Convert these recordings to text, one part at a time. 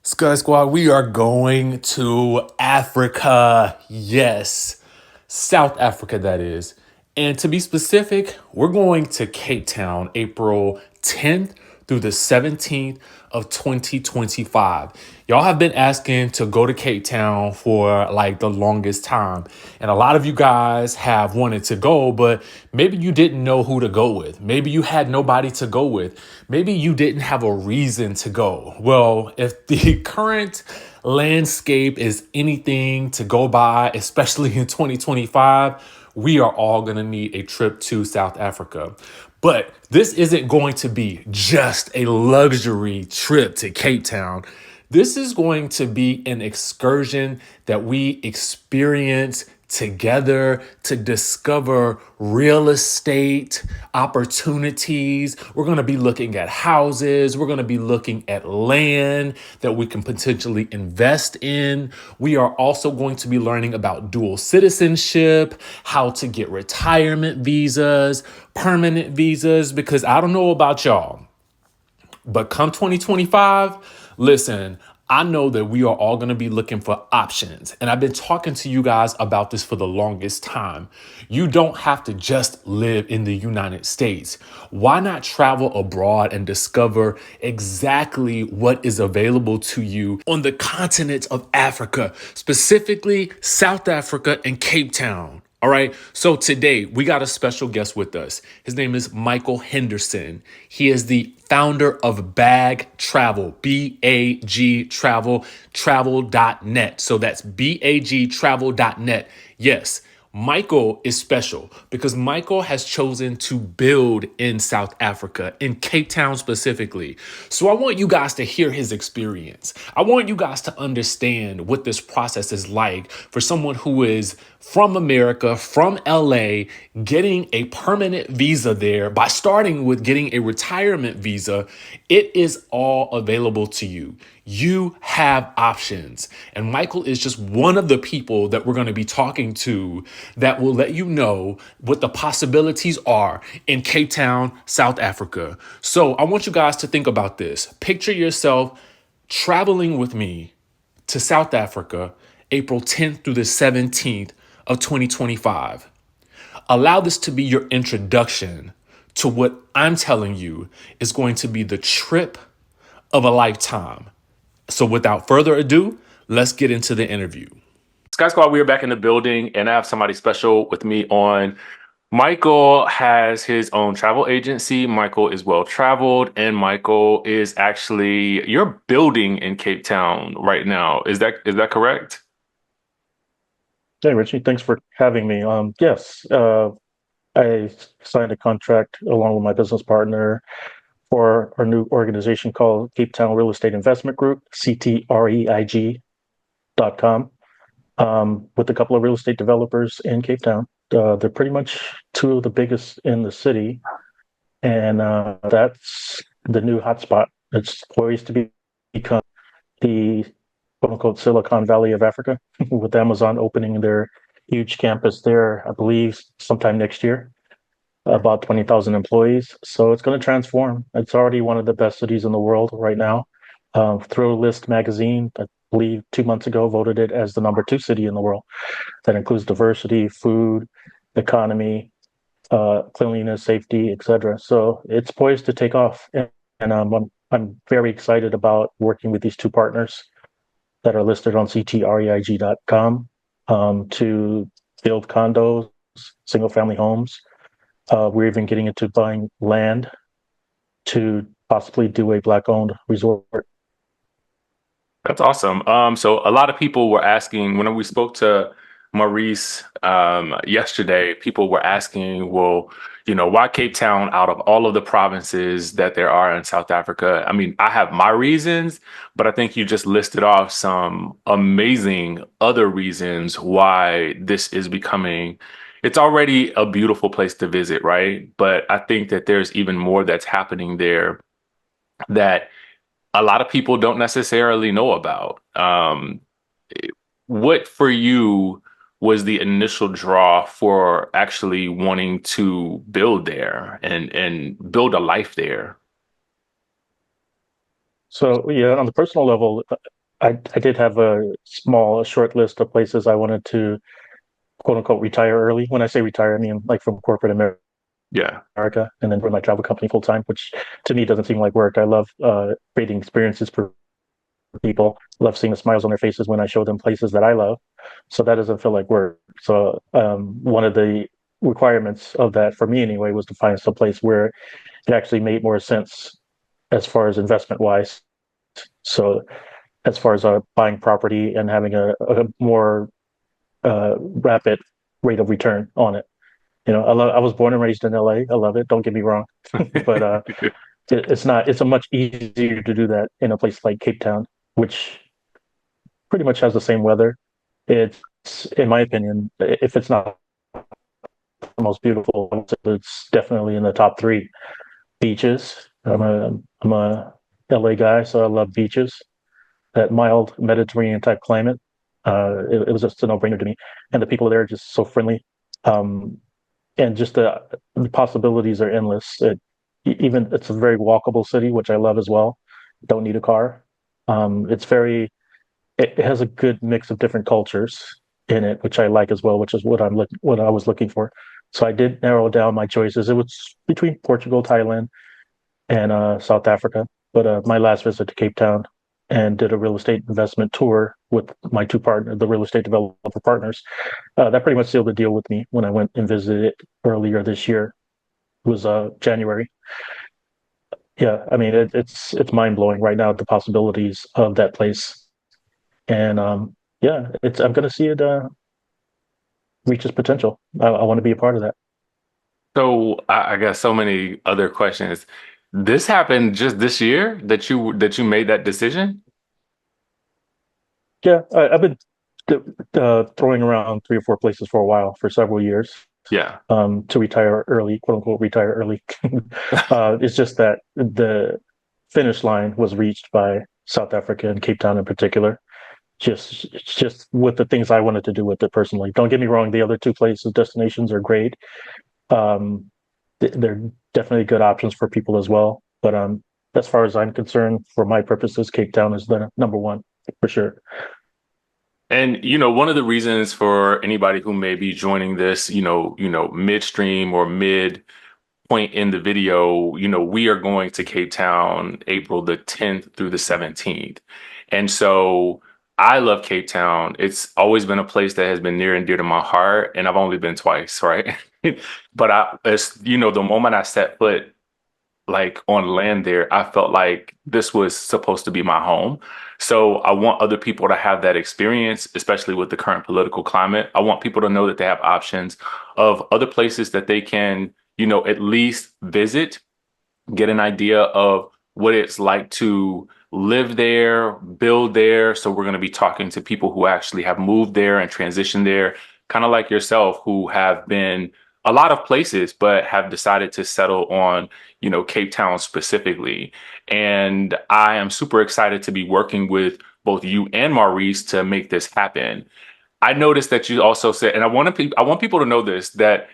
Sky Squad, we are going to Africa. Yes, South Africa, that is. And to be specific, we're going to Cape Town April 10th through the 17th of 2025. Y'all have been asking to go to Cape Town for like the longest time. And a lot of you guys have wanted to go, but maybe you didn't know who to go with. Maybe you had nobody to go with. Maybe you didn't have a reason to go. Well, if the current landscape is anything to go by, especially in 2025, we are all going to need a trip to South Africa. But this isn't going to be just a luxury trip to Cape Town. This is going to be an excursion that we experience together to discover real estate opportunities. We're going to be looking at houses. We're going to be looking at land that we can potentially invest in. We are also going to be learning about dual citizenship, how to get retirement visas, permanent visas, because I don't know about y'all, but come 2025, listen, I know that we are all going to be looking for options. And I've been talking to you guys about this for the longest time. You don't have to just live in the United States. Why not travel abroad and discover exactly what is available to you on the continent of Africa, specifically South Africa and Cape Town? All right. So today we got a special guest with us. His name is Michael Henderson. He is the founder of Bag Travel, BAG Travel, travel.net. So that's BAG travel.net. Yes. Michael is special because Michael has chosen to build in South Africa, in Cape Town specifically. So I want you guys to hear his experience. I want you guys to understand what this process is like for someone who is from America, from LA, getting a permanent visa there by starting with getting a retirement visa. It is all available to you. You have options. And Michael is just one of the people that we're going to be talking to that will let you know what the possibilities are in Cape Town, South Africa. So I want you guys to think about this. Picture yourself traveling with me to South Africa, April 10th through the 17th of 2025. Allow this to be your introduction to what I'm telling you is going to be the trip of a lifetime. So without further ado, let's get into the interview. Sky Squad, we are back in the building and I have somebody special with me on. Michael has his own travel agency. Michael is well traveled and Michael is actually, you're building in Cape Town right now. Is that correct? Hey, Richie, thanks for having me. Yes, I signed a contract along with my business partner for our new organization called Cape Town Real Estate Investment Group, CTREIG.com, with a couple of real estate developers in Cape Town. They're pretty much two of the biggest in the city, and that's the new hotspot. It's poised to become the quote unquote Silicon Valley of Africa, with Amazon opening their huge campus there, I believe, sometime next year, about 20,000 employees. So it's going to transform. It's already one of the best cities in the world right now. Throw List magazine, I believe 2 months ago, voted it as the number 2 city in the world. That includes diversity, food, economy, cleanliness, safety, etc. So it's poised to take off. And I'm very excited about working with these two partners that are listed on CTREIG.com to build condos, single family homes. We're even getting into buying land to possibly do a Black owned resort. That's awesome. So a lot of people were asking when we spoke to Maurice yesterday, people were asking, well, why Cape Town out of all of the provinces that there are in South Africa? I mean, I have my reasons, but I think you just listed off some amazing other reasons why this is becoming, it's already a beautiful place to visit, right? But I think that there's even more that's happening there that a lot of people don't necessarily know about. What for you was the initial draw for actually wanting to build there and build a life there? So, yeah, on the personal level, I did have a short list of places I wanted to quote unquote retire early. When I say retire, I mean like from corporate Yeah. America and then run my travel company full time, which to me doesn't seem like work. I love creating experiences for people. Love seeing the smiles on their faces when I show them places that I love. So that doesn't feel like work. So one of the requirements of that for me anyway was to find some place where it actually made more sense as far as investment wise. So as far as buying property and having a more rapid rate of return on it. I was born and raised in LA. I love it. Don't get me wrong, but it's not. It's a much easier to do that in a place like Cape Town, which pretty much has the same weather. It's, in my opinion, if it's not the most beautiful, it's definitely in the top three. Beaches. I'm a LA guy, so I love beaches. That mild Mediterranean type climate. It was just a no brainer to me, and the people there are just so friendly. Um, and just the possibilities are endless. Even it's a very walkable city, which I love as well. Don't need a car. It's very it has a good mix of different cultures in it, which I like as well, which is what I was looking for. So I did narrow down my choices. It was between Portugal, Thailand, and South Africa. But my last visit to Cape Town and did a real estate investment tour with my two partners, the real estate developer partners. That pretty much sealed the deal with me when I went and visited it earlier this year. It was January. Yeah, I mean it's mind blowing right now the possibilities of that place, and yeah, it's I'm going to see it reach its potential. I want to be a part of that. So I got so many other questions. This happened just this year that you made that decision? Yeah, I've been throwing around three or four places for a while, for several years, Yeah. to retire early, quote unquote, retire early. It's just that the finish line was reached by South Africa and Cape Town in particular. Just with the things I wanted to do with it personally. Don't get me wrong; the other two places, destinations are great. Um, they're definitely good options for people as well. But as far as I'm concerned, for my purposes, Cape Town is the number one for sure. And one of the reasons for anybody who may be joining this, midstream or mid point in the video, we are going to Cape Town April the 10th through the 17th. And so I love Cape Town. It's always been a place that has been near and dear to my heart, and I've only been twice, right? But the moment I set foot like on land there, I felt like this was supposed to be my home. So I want other people to have that experience, especially with the current political climate. I want people to know that they have options of other places that they can, at least visit, get an idea of what it's like to live there, build there. So we're going to be talking to people who actually have moved there and transitioned there, kind of like yourself, who have been a lot of places, but have decided to settle on, Cape Town specifically. And I am super excited to be working with both you and Maurice to make this happen. I noticed that you also said, and I want people to know this, that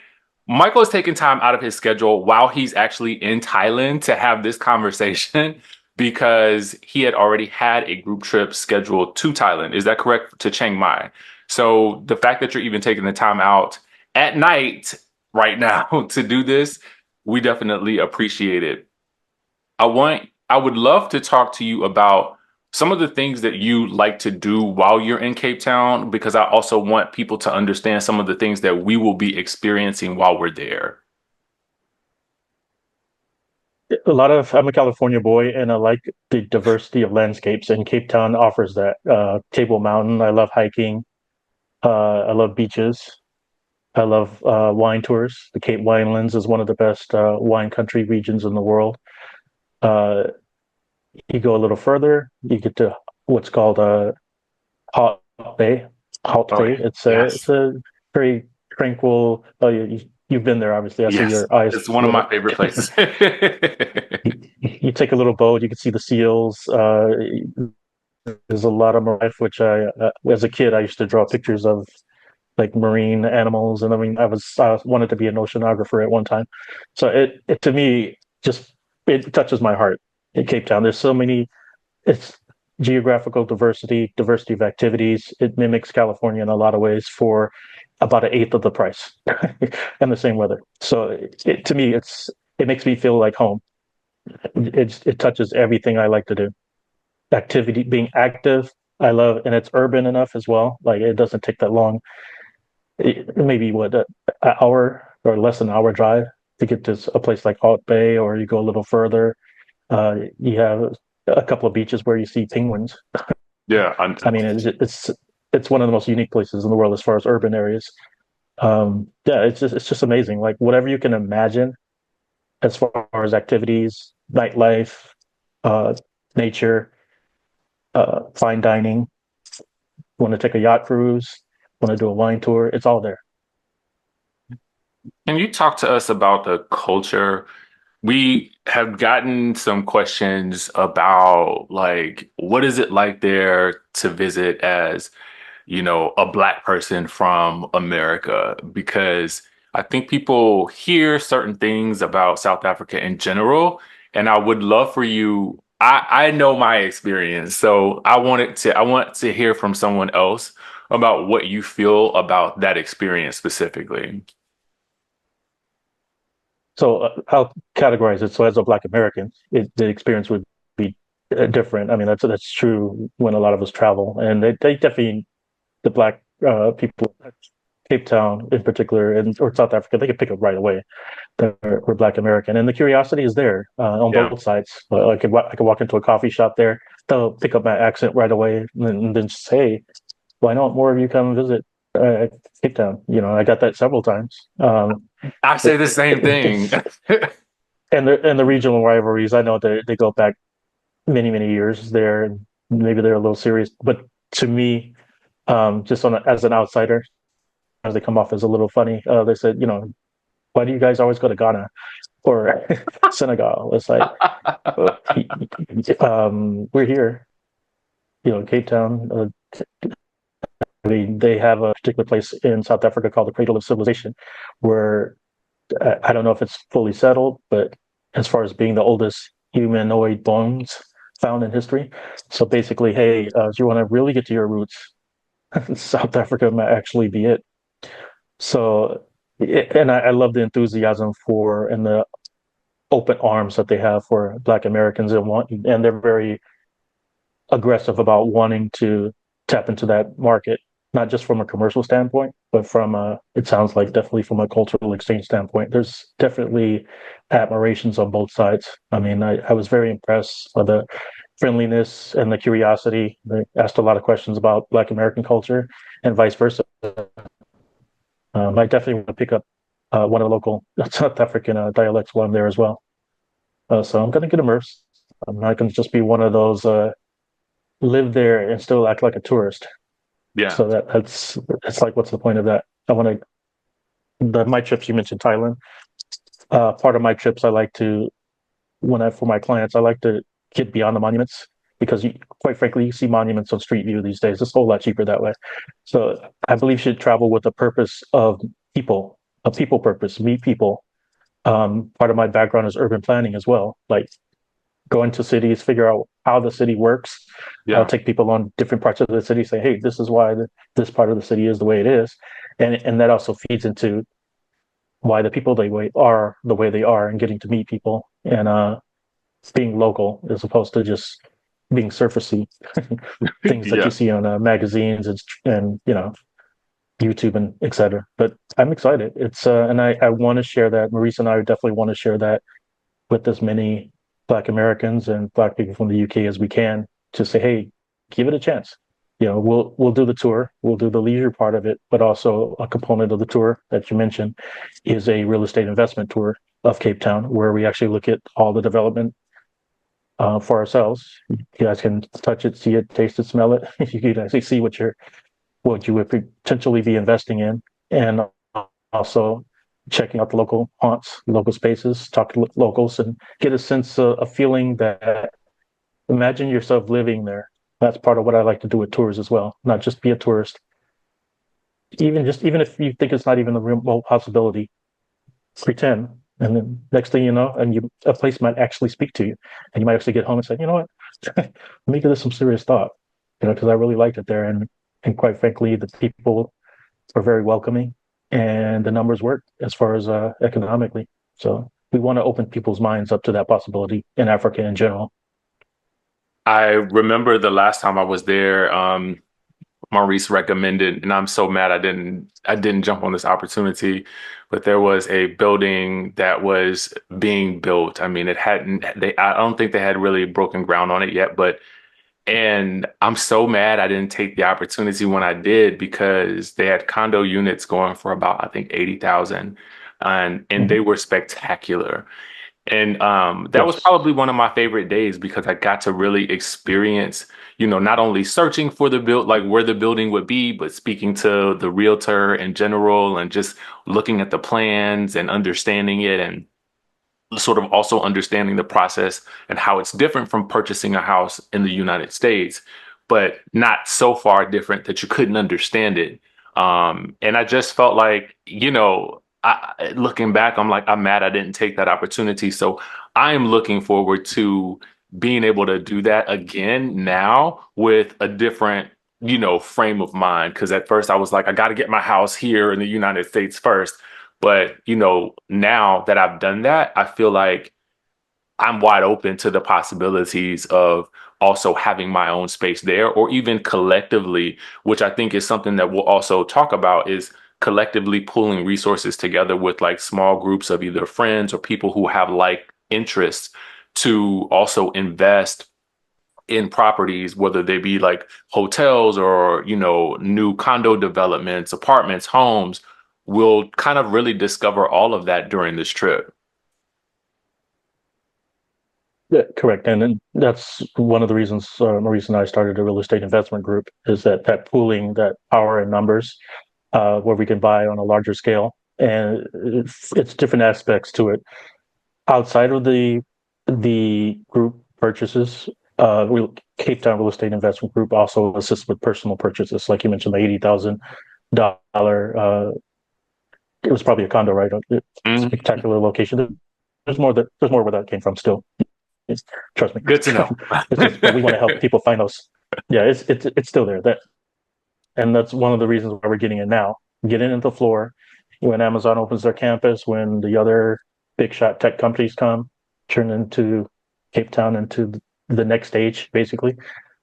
Michael is taking time out of his schedule while he's actually in Thailand to have this conversation because he had already had a group trip scheduled to Thailand. Is that correct? To Chiang Mai. So the fact that you're even taking the time out at night right now to do this, we definitely appreciate it. I would love to talk to you about some of the things that you like to do while you're in Cape Town, because I also want people to understand some of the things that we will be experiencing while we're there. I'm a California boy, and I like the diversity of landscapes, and Cape Town offers that. Table Mountain, I love hiking. I love beaches. I love wine tours. The Cape Winelands is one of the best wine country regions in the world. Uh, you go a little further, you get to what's called Hot Bay. Hot Oh, Bay. It's yes. a very tranquil. You've been there, obviously. I see Yes. your eyes It's one of lit my up. favorite places. You take a little boat, you can see the seals. There's a lot of marine life, which as a kid, I used to draw pictures of like marine animals, and I mean, I wanted to be an oceanographer at one time. So it to me just it touches my heart in Cape Town. There's so many. It's geographical diversity, diversity of activities. It mimics California in a lot of ways for about an eighth of the price and the same weather. So to me, it makes me feel like home. It touches everything I like to do. Activity, being active, I love, and it's urban enough as well. Like it doesn't take that long. Maybe what an hour or less than an hour drive to get to a place like Hot Bay, or you go a little further. You have a couple of beaches where you see penguins. Yeah, I mean, it's one of the most unique places in the world as far as urban areas. Yeah, it's just amazing. Like whatever you can imagine as far as activities, nightlife, uh, nature, fine dining. Want to take a yacht cruise? Want to do a wine tour? It's all there. can you talk to us about the culture? We have gotten some questions about like what is it like there to visit as, a black person from America? Because I think people hear certain things about South Africa in general, and I would love for you. I know my experience, so I want to hear from someone else about what you feel about that experience specifically. So I'll categorize it. So as a Black American, the experience would be different. I mean, that's true when a lot of us travel, and they definitely the Black people, Cape Town in particular, and or South Africa, they can pick up right away that we're Black American, and the curiosity is there on Yeah. both sides. I could walk into a coffee shop there, they'll pick up my accent right away, and then just say, "Why don't more of you come visit Cape Town?" I got that several times. I say the same thing. It's and the regional rivalries. I know they go back many years there, and maybe they're a little serious, but to me, just as an outsider, as they come off as a little funny. They said, why do you guys always go to Ghana or Senegal? It's like, we're here, Cape Town. They have a particular place in South Africa called the Cradle of Civilization, where I don't know if it's fully settled, but as far as being the oldest humanoid bones found in history. So basically, hey, if you want to really get to your roots, South Africa might actually be it. So, and I love the enthusiasm for and the open arms that they have for Black Americans and they're very aggressive about wanting to tap into that market, not just from a commercial standpoint, but it sounds like definitely from a cultural exchange standpoint. There's definitely admirations on both sides. I mean, I was very impressed by the friendliness and the curiosity. They asked a lot of questions about Black American culture and vice versa. I definitely want to pick up one of the local South African dialects while I'm there as well. So I'm going to get immersed. I'm not going to just be one of those live there and still act like a tourist. Yeah. So that's it's like, what's the point of that? I want to. My trips, you mentioned Thailand. Part of my trips, I like to for my clients, I like to get beyond the monuments because, quite frankly, you see monuments on Street View these days. It's a whole lot cheaper that way. So I believe you should travel with the purpose of people, a people purpose, meet people. Part of my background is urban planning as well, like go into cities, figure out how the city works, Yeah. take people on different parts of the city, say, hey, this is why this part of the city is the way it is, and that also feeds into why the people are the way they are, and getting to meet people and being local as opposed to just being surfacey things that you Yeah. see on magazines and YouTube and etc. But I'm excited. It's and I want to share that. Maurice and I definitely want to share that with as many Black Americans and Black people from the UK as we can to say, hey, give it a chance. We'll do the tour, we'll do the leisure part of it, but also a component of the tour that you mentioned is a real estate investment tour of Cape Town, where we actually look at all the development for ourselves. You guys can touch it, see it, taste it, smell it. You can actually see what you would potentially be investing in, and also checking out the local haunts, local spaces, talk to locals, and get a sense of a feeling that imagine yourself living there. That's part of what I like to do with tours as well. Not just be a tourist. Even if you think it's not even a remote possibility, pretend. And then next thing you know, a place might actually speak to you, and you might actually get home and say, you know what? let me give this some serious thought, because I really liked it there, and quite frankly, the people were very welcoming, and the numbers worked as far as economically. So we want to open people's minds up to that possibility in Africa in general. I remember the last time I was there, Maurice recommended, and I'm so mad I didn't jump on this opportunity, but there was a building that was being built. I mean, it hadn't they I don't think they had really broken ground on it yet, but and I'm so mad I didn't take the opportunity when I did because they had condo units going for about I think 80,000 and Mhm. they were spectacular. And that was Yes. probably one of my favorite days because I got to really experience, not only searching for the build, like where the building would be, but speaking to the realtor in general and just looking at the plans and understanding it and sort of also understanding the process and how it's different from purchasing a house in the United States, but not so far different that you couldn't understand it. And I just felt like, looking back, I'm like, I'm mad I didn't take that opportunity. So I am looking forward to being able to do that again now with a different, frame of mind. Because at first I was like, I got to get my house here in the United States first. But, now that I've done that, I feel like I'm wide open to the possibilities of also having my own space there or even collectively, which I think is something that we'll also talk about is collectively pooling resources together with like small groups of either friends or people who have like interests to also invest in properties, whether they be like hotels or, new condo developments, apartments, homes. We'll kind of really discover all of that during this trip. Yeah, correct. And then that's one of the reasons Maurice and I started a real estate investment group is that pooling, that power in numbers, where we can buy on a larger scale. And it's different aspects to it. Outside of the group purchases, Cape Town Real Estate Investment Group also assists with personal purchases, like you mentioned, the $80,000. It was probably a condo, right? Mhm. Spectacular location. There's more where that came from. Still, trust me. Good to know. It's just, but we want to help people find those. Yeah, it's still there. And that's one of the reasons why we're getting it now. Getting into the floor when Amazon opens their campus, when the other big shot tech companies come, turn into Cape Town into the next stage, basically.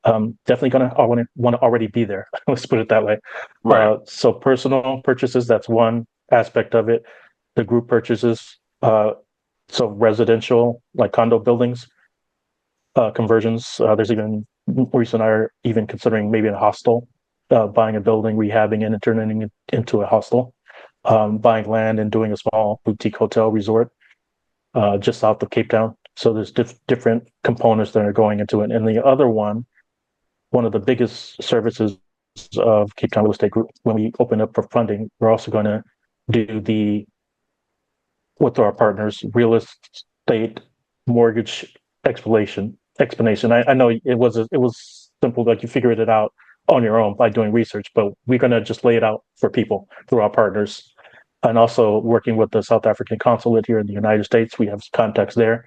Definitely gonna want to already be there. Let's put it that way. Right. So personal purchases, that's one aspect of it. The group purchases, so residential like condo buildings, conversions. There's even Maurice and I are even considering maybe a hostel, buying a building, rehabbing it, and turning it into a hostel. Buying land and doing a small boutique hotel resort just south of Cape Town. So there's different components that are going into it. And the other one of the biggest services of Cape Town Real Estate Group, when we open up for funding, we're also going to do with our partners, real estate mortgage explanation. I know it was simple, like you figured it out on your own by doing research, but we're gonna just lay it out for people through our partners. And also working with the South African consulate here in the United States, we have contacts there.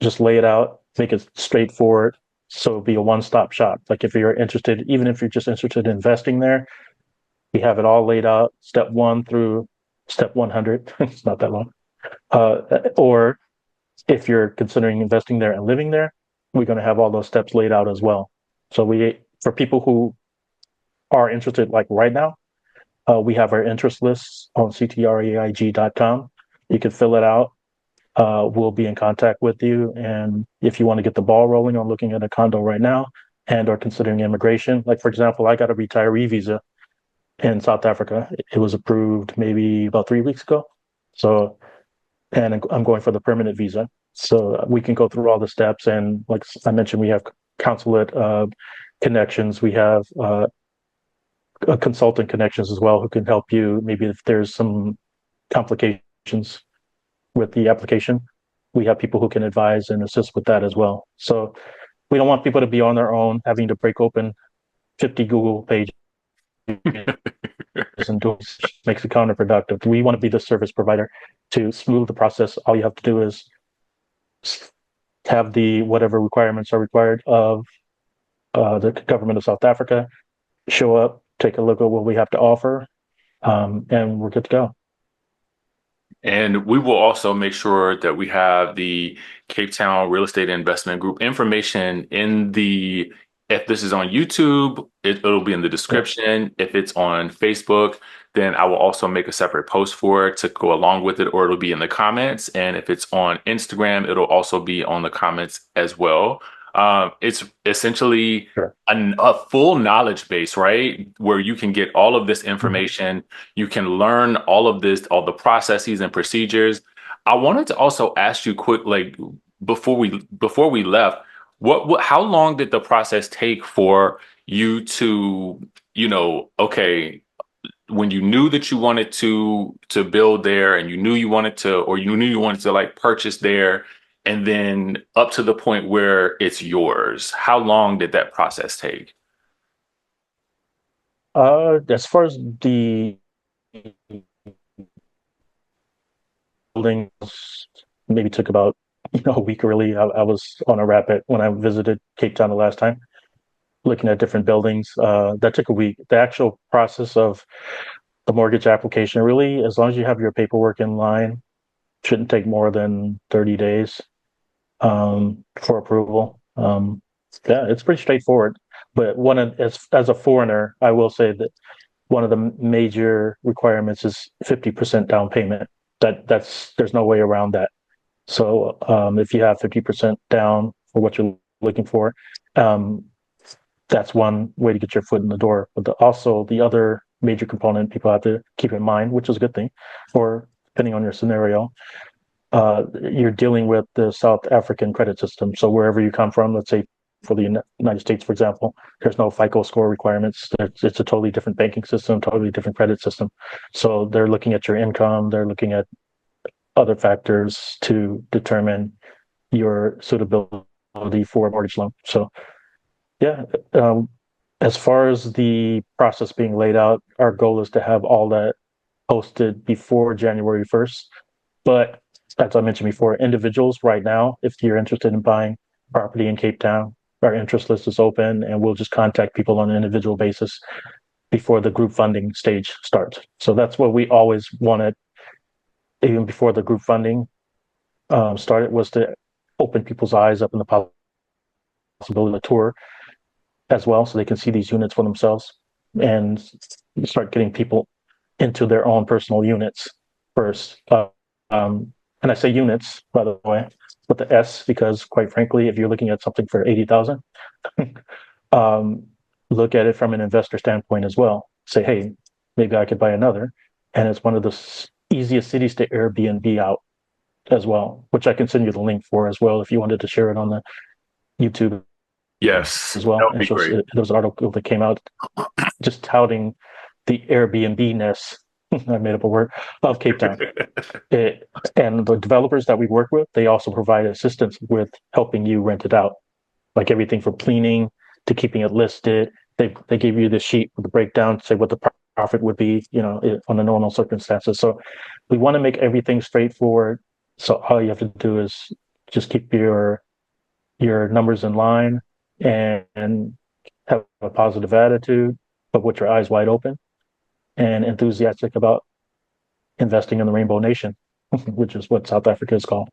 Just lay it out, make it straightforward. So it'll be a one-stop shop. Like if you're interested, even if you're just interested in investing there, we have it all laid out, step one through step 100. It's not that long. Or if you're considering investing there and living there, we're going to have all those steps laid out as well. So for people who are interested, like right now, we have our interest lists on ctraig.com. You can fill it out. We'll be in contact with you. And if you want to get the ball rolling on looking at a condo right now and or considering immigration, like for example, I got a retiree visa in South Africa. It was approved maybe about 3 weeks ago. So and I'm going for the permanent visa. So we can go through all the steps. And like I mentioned, we have consulate connections. We have consultant connections as well who can help you. Maybe if there's some complications with the application, we have people who can advise and assist with that as well. So we don't want people to be on their own, having to break open 50 Google pages and do makes it counterproductive. We want to be the service provider to smooth the process. All you have to do is have the whatever requirements are required of the government of South Africa, show up, take a look at what we have to offer, and we're good to go. And we will also make sure that we have the Cape Town Real Estate Investment Group information in the, if this is on YouTube, it'll be in the Yep. description. If it's on Facebook, then I will also make a separate post for it to go along with it, or it'll be in the comments. And if it's on Instagram, it'll also be on the comments as well. It's essentially Sure. a full knowledge base, right? Where you can get all of this Mhm. information, you can learn all of this, all the processes and procedures. I wanted to also ask you quick, like before we left, how long did the process take for you to, okay, when you knew that you wanted to build there and you knew you wanted to, or you knew you wanted to like purchase there, and then up to the point where it's yours, how long did that process take? As far as the buildings, maybe took about a week. Really, I was on a rapid when I visited Cape Town the last time, looking at different buildings. That took a week. The actual process of the mortgage application, really, as long as you have your paperwork in line, shouldn't take more than 30 days for approval. Yeah, it's pretty straightforward. But as a foreigner, I will say that one of the major requirements is 50% down payment. That's there's no way around that. So if you have 50% down for what you're looking for, um, that's one way to get your foot in the door. But also the other major component people have to keep in mind, which is a good thing, or depending on your scenario, you're dealing with the South African credit system. So wherever you come from, let's say for the United States, for example, there's no FICO score requirements. It's a totally different banking system, totally different credit system. So they're looking at your income, they're looking at other factors to determine your suitability for a mortgage loan. So yeah, as far as the process being laid out, our goal is to have all that posted before January 1st. But as I mentioned before, individuals right now, if you're interested in buying property in Cape Town, our interest list is open and we'll just contact people on an individual basis before the group funding stage starts. So that's what we always wanted, even before the group funding started, was to open people's eyes up in the possibility of a tour as well, so they can see these units for themselves and start getting people into their own personal units first. And I say units, by the way, with the S, because quite frankly, if you're looking at something for 80,000, um, look at it from an investor standpoint as well. Say, hey, maybe I could buy another. And it's one of the easiest cities to Airbnb out as well, which I can send you the link for as well if you wanted to share it on the YouTube Yes, as that well. would And be it shows great. there was an article that came out just touting the Airbnb ness. I made up a word of Cape Town. It, and the developers that we work with, they also provide assistance with helping you rent it out, like everything from cleaning to keeping it listed. They give you the sheet with the breakdown, say what the profit would be, on the normal circumstances. So we want to make everything straightforward. So all you have to do is just keep your numbers in line and have a positive attitude, but with your eyes wide open and enthusiastic about investing in the Rainbow Nation, which is what South Africa is called.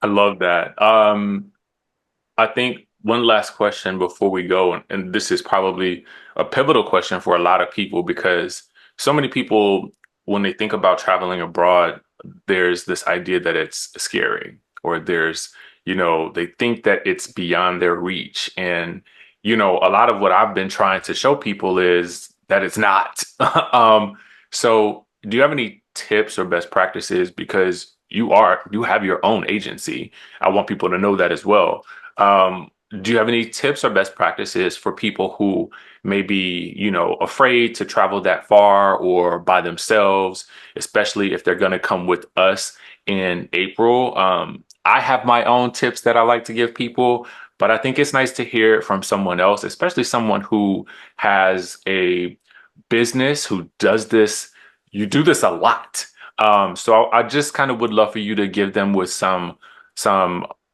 I love that. I think one last question before we go, and this is probably a pivotal question for a lot of people because so many people, when they think about traveling abroad, there's this idea that it's scary, or they think that it's beyond their reach. And, a lot of what I've been trying to show people is that it's not. So do you have any tips or best practices? Because you have your own agency. I want people to know that as well. Do you have any tips or best practices for people who may be, afraid to travel that far or by themselves, especially if they're going to come with us in April? I have my own tips that I like to give people, but I think it's nice to hear it from someone else, especially someone who has a business, who does this. You do this a lot. So I just kind of would love for you to give them with some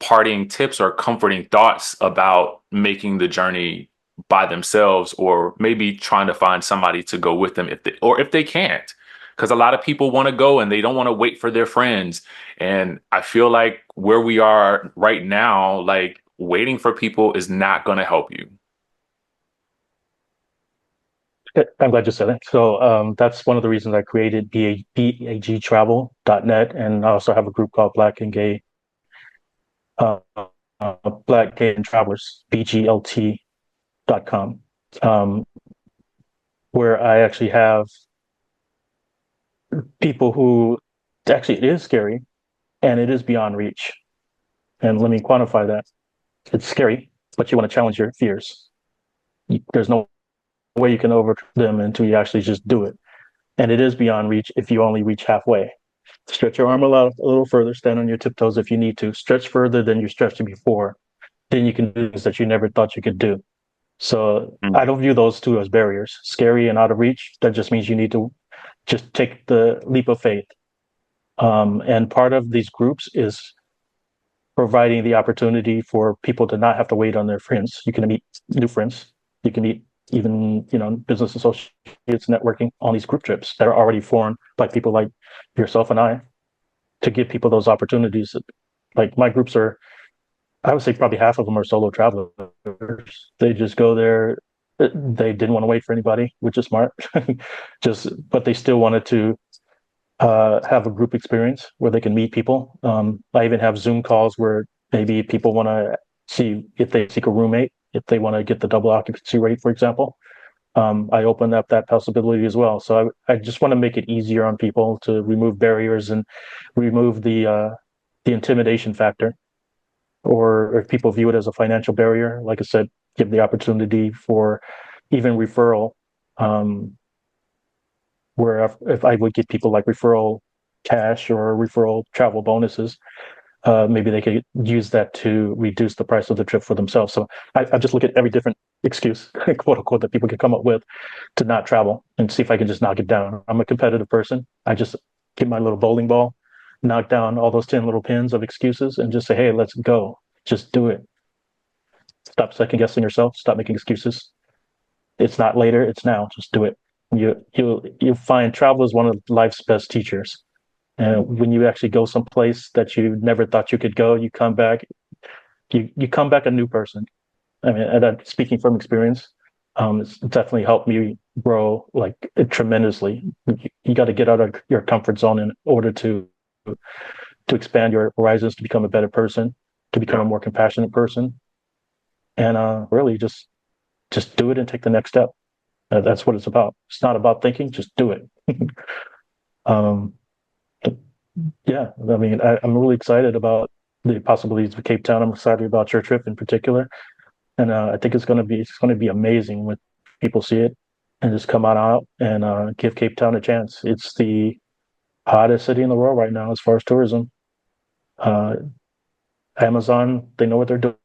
parting tips or comforting thoughts about making the journey by themselves, or maybe trying to find somebody to go with them if they can't. Because a lot of people want to go and they don't want to wait for their friends. And I feel like where we are right now, like waiting for people is not going to help you. I'm glad you said it. So that's one of the reasons I created bagtravel.net, and I also have a group called uh, Black Gay and Travelers, BGLT.com, where I actually have people who actually it is scary and it is beyond reach. And let me quantify that. It's scary, but you want to challenge your fears. There's no way you can overcome them until you actually just do it. And it is beyond reach if you only reach halfway. Stretch your arm a little further, stand on your tiptoes if you need to. Stretch further than you stretched before. Then you can do things that you never thought you could do. So I don't view those two as barriers. Scary and out of reach, that just means you need to just take the leap of faith. And part of these groups is providing the opportunity for people to not have to wait on their friends. You can meet new friends. You can meet even, business associates, networking on these group trips that are already formed by people like yourself and I, to give people those opportunities. Like my groups are, I would say probably half of them are solo travelers. They just go there. They didn't want to wait for anybody, which is smart. But they still wanted to have a group experience where they can meet people. I even have Zoom calls where maybe people want to see if they seek a roommate, if they want to get the double occupancy rate, for example. I open up that possibility as well. So I just want to make it easier on people to remove barriers and remove the intimidation factor. Or if people view it as a financial barrier, like I said, give the opportunity for even referral. Where if I would give people like referral cash or referral travel bonuses, maybe they could use that to reduce the price of the trip for themselves. So I just look at every different excuse, quote unquote, that people can come up with to not travel and see if I can just knock it down. I'm a competitive person. I just get my little bowling ball, knock down all those 10 little pins of excuses and just say, hey, let's go. Just do it. Stop second guessing yourself. Stop making excuses. It's not later. It's now. Just do it. You find travel is one of life's best teachers. And when you actually go someplace that you never thought you could go, you come back. You come back a new person. I mean, and I'm speaking from experience. It's definitely helped me grow like tremendously. You got to get out of your comfort zone in order to expand your horizons, to become a better person, to become a more compassionate person, and really just do it and take the next step. That's what it's about. It's not about thinking; just do it. um, yeah, I mean, I'm really excited about the possibilities of Cape Town. I'm excited about your trip in particular, and I think it's going to be amazing when people see it and just come on out and give Cape Town a chance. It's the hottest city in the world right now as far as tourism. Uh, Amazon, they know what they're doing.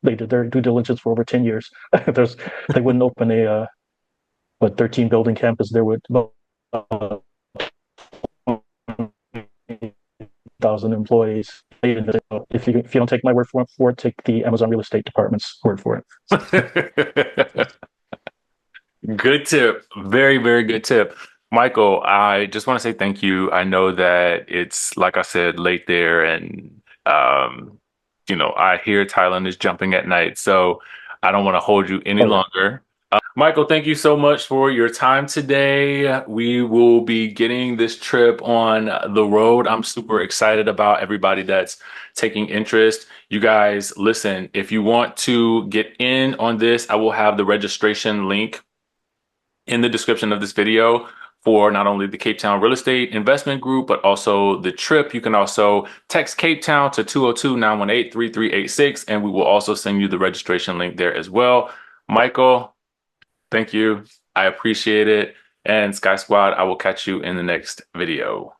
They did their due diligence for over 10 years. They wouldn't open a 13 building campus there with 1,000 employees. If you don't take my word for it, take the Amazon real estate department's word for it. Good tip. Very, very good tip. Michael, I just want to say thank you. I know that it's, like I said, late there, and I hear Thailand is jumping at night, so I don't want to hold you any Oh yeah. longer. Michael, thank you so much for your time today. We will be getting this trip on the road. I'm super excited about everybody that's taking interest. You guys, listen, if you want to get in on this, I will have the registration link in the description of this video for not only the Cape Town Real Estate Investment Group, but also the trip. You can also text Cape Town to 202-918-3386, and we will also send you the registration link there as well. Michael, thank you. I appreciate it. And Sky Squad, I will catch you in the next video.